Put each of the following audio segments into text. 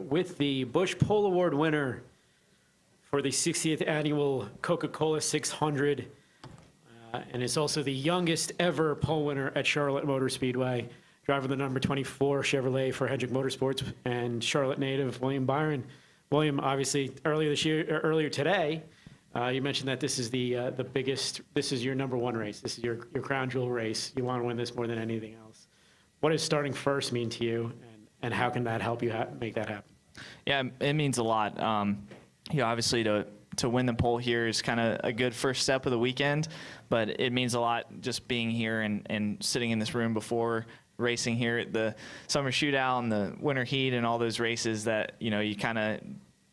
with the Bush Pole Award winner for the 60th annual Coca-Cola 600, and is also the youngest ever pole winner at Charlotte Motor Speedway. Driver the number 24 Chevrolet for Hendrick Motorsports, and Charlotte native William Byron. William, obviously, earlier today, you mentioned that this is the biggest. This is your number one race. This is your crown jewel race. You want to win this more than anything else. What does starting first mean to you, and how can that help you make that happen? Yeah, it means a lot. Obviously to win the pole here is kind of a good first step of the weekend, but it means a lot just being here and sitting in this room before racing here at the summer shootout and the winter heat and all those races that, you kind of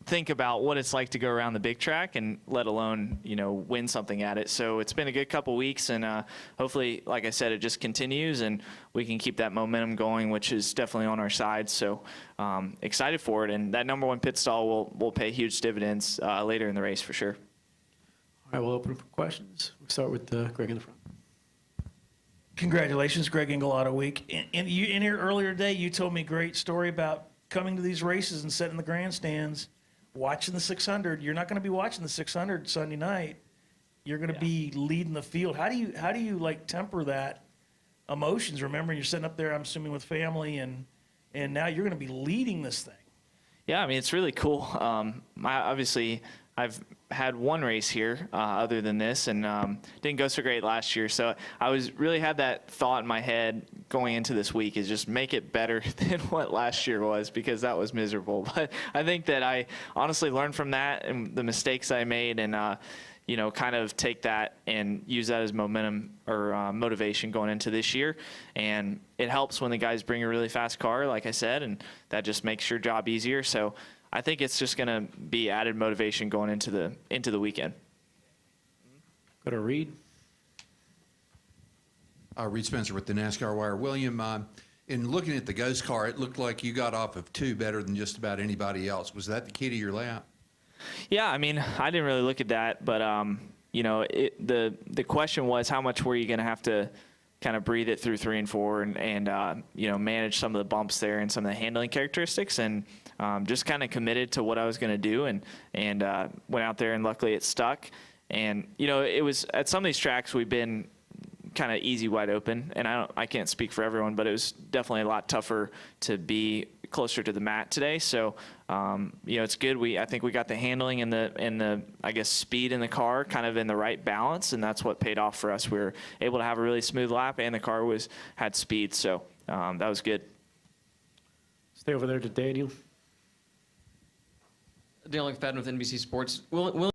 think about what it's like to go around the big track and let alone, win something at it. So it's been a good couple weeks, and hopefully, like I said, it just continues and we can keep that momentum going, which is definitely on our side. So excited for it, and that number one pit stall will pay huge dividends later in the race for sure. All right, we'll open up for questions. We'll start with Greg in the front. Congratulations, Greg Engelauto week. In here earlier today, you told me a great story about coming to these races and sitting in the grandstands, watching the 600. You're not going to be watching the 600 Sunday night. You're going to be leading the field. How do you like temper that emotions? Remembering you're sitting up there, I'm assuming with family, and now you're going to be leading this thing. Yeah, I mean, it's really cool. I've had one race here other than this, and didn't go so great last year. So I really had that thought in my head going into this week is just make it better than what last year was, because that was miserable. But I think that I honestly learned from that and the mistakes I made, and kind of take that and use that as momentum or motivation going into this year. And it helps when the guys bring a really fast car, like I said, and that just makes your job easier. So I think it's just going to be added motivation going into the weekend. Go to Reed. Reed Spencer with the NASCAR Wire. William, in looking at the Ghost car, it looked like you got off of two better than just about anybody else. Was that the key to your layout? Yeah, I mean, I didn't really look at that, but the question was how much were you going to have to kind of breathe it through 3 and 4 and manage some of the bumps there and some of the handling characteristics, and just kind of committed to what I was going to do, and went out there, and luckily it stuck. And it was at some of these tracks we've been kind of easy wide open, and I can't speak for everyone, but it was definitely a lot tougher to be closer to the mat today. So it's good. I think we got the handling and the I guess speed in the car kind of in the right balance, and that's what paid off for us. We were able to have a really smooth lap, and the car had speed, so that was good. Stay over there to Daniel. Daniel McFadden with NBC Sports. Will